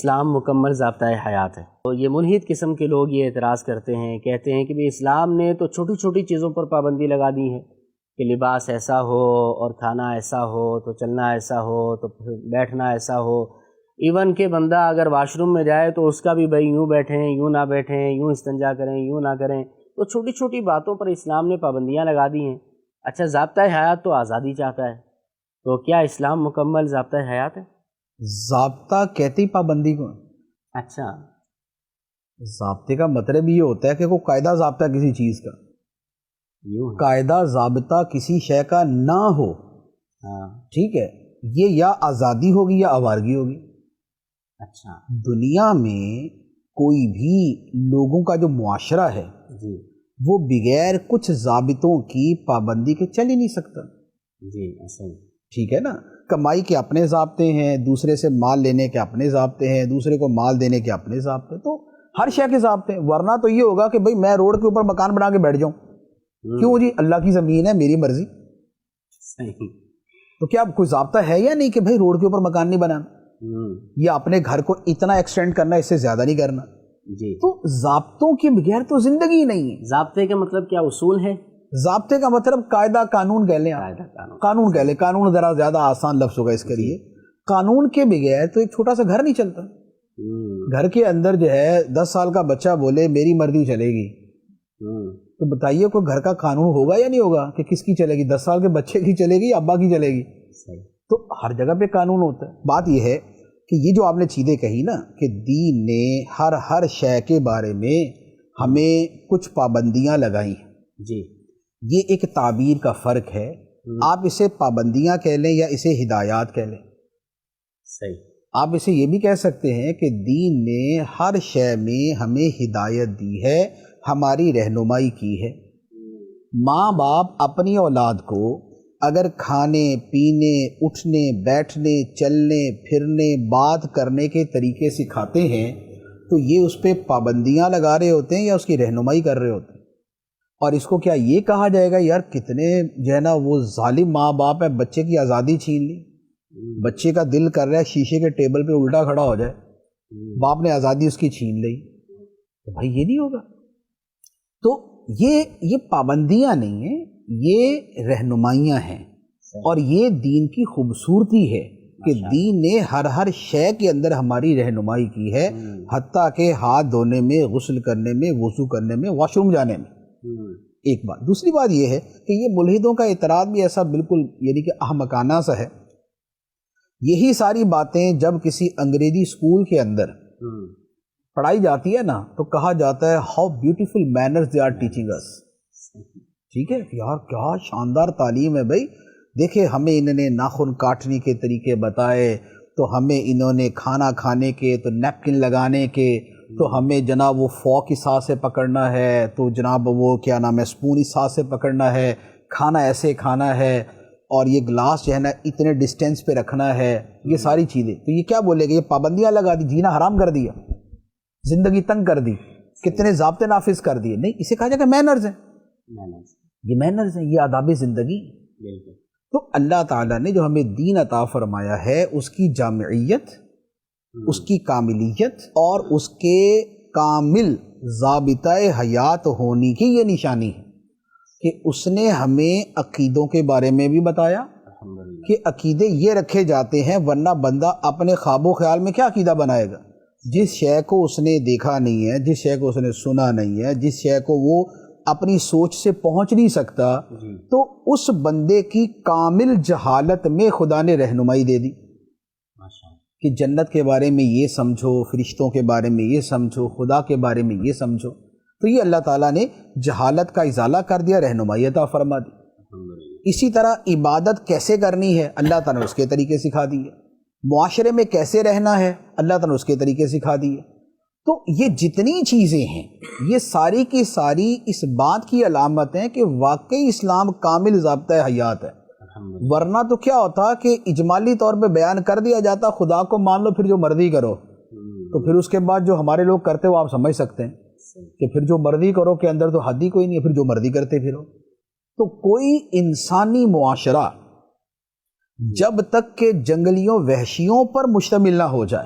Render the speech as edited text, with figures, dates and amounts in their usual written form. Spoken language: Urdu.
اسلام مکمل ضابطۂ حیات ہے، تو یہ ملحد قسم کے لوگ یہ اعتراض کرتے ہیں، کہتے ہیں کہ بھی اسلام نے تو چھوٹی چھوٹی چیزوں پر پابندی لگا دی ہے کہ لباس ایسا ہو اور کھانا ایسا ہو تو چلنا ایسا ہو تو بیٹھنا ایسا ہو، ایون کہ بندہ اگر واش روم میں جائے تو اس کا بھی بھائی یوں بیٹھیں یوں نہ بیٹھیں، یوں استنجا کریں یوں نہ کریں، تو چھوٹی چھوٹی باتوں پر اسلام نے پابندیاں لگا دی ہیں۔ اچھا، ضابطۂ حیات تو آزادی چاہتا ہے، تو کیا اسلام مکمل ضابطۂ حیات ہے؟ ضابطہ کہتے ہی پابندی کو۔ اچھا، ضابطے کا مطلب یہ ہوتا ہے کہ کوئی قاعدہ ضابطہ کسی چیز کا، یوں ہے۔ قاعدہ ضابطہ کسی شے کا نہ ہو، ہاں، ٹھیک ہے، یہ یا آزادی ہوگی یا آوارگی ہوگی۔ اچھا دنیا میں کوئی بھی لوگوں کا جو معاشرہ ہے جی وہ بغیر کچھ ضابطوں کی پابندی کے چل ہی نہیں سکتا، جی، ایسا ہی۔ ٹھیک ہے نا۔ کمائی کے اپنے ضابطے ہیں، دوسرے سے مال لینے کے اپنے ضابطے ہیں، دوسرے کو مال دینے کے اپنے ضابطے، تو ہر شے کے ضابطے ہیں۔ ورنہ تو یہ ہوگا کہ بھئی میں روڈ کے اوپر مکان بنا کے بیٹھ جاؤں، کیوں جی؟ اللہ کی زمین ہے، میری مرضی۔ صحیح۔ تو کیا کوئی ضابطہ ہے یا نہیں کہ بھئی روڈ کے اوپر مکان نہیں بنانا، یا اپنے گھر کو اتنا ایکسٹینڈ کرنا، اس سے زیادہ نہیں کرنا؟ جی، تو ضابطوں کے بغیر تو زندگی ہی نہیں ہے۔ ضابطے کا مطلب کیا اصول ہے؟ ضابطے کا مطلب قاعدہ، قانون کہہ لیں آپ، قاعدہ قانون۔ قانون کہہ لیں، قانون ذرا زیادہ آسان لفظ ہوگا اس کے لیے۔ قانون کے بغیر تو ایک چھوٹا سا گھر نہیں چلتا۔ گھر کے اندر جو ہے 10 سال کا بچہ بولے میری مرضی چلے گی، تو بتائیے کوئی گھر کا قانون ہوگا یا نہیں ہوگا کہ کس کی چلے گی؟ 10 سال کے بچے کی چلے گی یا ابا کی چلے گی؟ تو ہر جگہ پہ قانون ہوتا ہے۔ بات یہ ہے کہ یہ جو آپ نے چیزیں کہی نا کہ دین نے ہر شے کے بارے میں ہمیں کچھ پابندیاں لگائی ہیں، جی، یہ ایک تعبیر کا فرق ہے۔ آپ اسے پابندیاں کہہ لیں یا اسے ہدایات کہہ لیں، صحیح۔ آپ اسے یہ بھی کہہ سکتے ہیں کہ دین نے ہر شے میں ہمیں ہدایت دی ہے، ہماری رہنمائی کی ہے۔ ماں باپ اپنی اولاد کو اگر کھانے پینے، اٹھنے بیٹھنے، چلنے پھرنے، بات کرنے کے طریقے سکھاتے ہیں تو یہ اس پہ پابندیاں لگا رہے ہوتے ہیں یا اس کی رہنمائی کر رہے ہوتے ہیں؟ اور اس کو کیا یہ کہا جائے گا یار کتنے جو ہے نا وہ ظالم ماں باپ ہے، بچے کی آزادی چھین لی، بچے کا دل کر رہا ہے شیشے کے ٹیبل پہ الٹا کھڑا ہو جائے، باپ نے آزادی اس کی چھین لی، تو بھائی یہ نہیں ہوگا۔ تو یہ پابندیاں نہیں ہیں، یہ رہنمائیاں ہیں، اور یہ دین کی خوبصورتی ہے کہ دین نے ہر شے کے اندر ہماری رہنمائی کی ہے، حتیٰ کہ ہاتھ دھونے میں، غسل کرنے میں، وضو کرنے میں، واش روم جانے میں۔ ایک بات۔ دوسری بات یہ ہے کہ یہ ملحدوں کا اعتراض بھی ایسا بالکل یعنی کہ احمقانہ سا ہے۔ یہی ساری باتیں جب کسی انگریزی اسکول کے اندر پڑھائی جاتی ہے نا تو کہا جاتا ہے how beautiful manners they are teaching us. ٹھیک ہے یار، کیا شاندار تعلیم ہے بھائی، دیکھیں ہمیں انہوں نے ناخن کاٹنے کے طریقے بتائے، تو ہمیں انہوں نے کھانا کھانے کے، تو نیپکن لگانے کے، تو ہمیں جناب وہ فورک اس ہاتھ سے پکڑنا ہے، تو جناب وہ کیا نام ہے اسپون اس ہاتھ سے پکڑنا ہے، کھانا ایسے کھانا ہے، اور یہ گلاس جو ہے نا اتنے ڈسٹینس پہ رکھنا ہے، یہ ساری چیزیں۔ تو یہ کیا بولے گا؟ یہ پابندیاں لگا دی، جینا حرام کر دیا، زندگی تنگ کر دی، کتنے ضابطے نافذ کر دیے۔ نہیں، اسے کہا جائے کہ مینرز ہیں، یہ مینرز ہیں، یہ آداب زندگی۔ تو اللہ تعالیٰ نے جو ہمیں دین عطا فرمایا ہے اس کی جامعیت، اس کی کاملیت اور اس کے کامل ضابطۂ حیات ہونے کی یہ نشانی ہے کہ اس نے ہمیں عقیدوں کے بارے میں بھی بتایا کہ عقیدے یہ رکھے جاتے ہیں، ورنہ بندہ اپنے خواب و خیال میں کیا عقیدہ بنائے گا؟ جس شے کو اس نے دیکھا نہیں ہے، جس شے کو اس نے سنا نہیں ہے، جس شے کو وہ اپنی سوچ سے پہنچ نہیں سکتا، تو اس بندے کی کامل جہالت میں خدا نے رہنمائی دے دی کہ جنت کے بارے میں یہ سمجھو، فرشتوں کے بارے میں یہ سمجھو، خدا کے بارے میں یہ سمجھو۔ تو یہ اللہ تعالیٰ نے جہالت کا ازالہ کر دیا، رہنمائی عطا فرما دی۔ اسی طرح عبادت کیسے کرنی ہے اللہ تعالیٰ نے اس کے طریقے سکھا دیے، معاشرے میں کیسے رہنا ہے اللہ تعالیٰ نے اس کے طریقے سکھا دیے۔ تو یہ جتنی چیزیں ہیں یہ ساری کی ساری اس بات کی علامت ہیں کہ واقعی اسلام کامل ضابطۂ حیات ہے، ورنہ تو کیا ہوتا کہ اجمالی طور پہ بیان کر دیا جاتا خدا کو مان لو پھر جو مرضی کرو، تو پھر اس کے بعد جو ہمارے لوگ کرتے وہ آپ سمجھ سکتے ہیں کہ پھر جو مرضی کرو کے اندر تو حد ہی کوئی نہیں ہے، پھر جو مرضی کرتے پھرو۔ تو کوئی انسانی معاشرہ جب تک کہ جنگلیوں وحشیوں پر مشتمل نہ ہو جائے،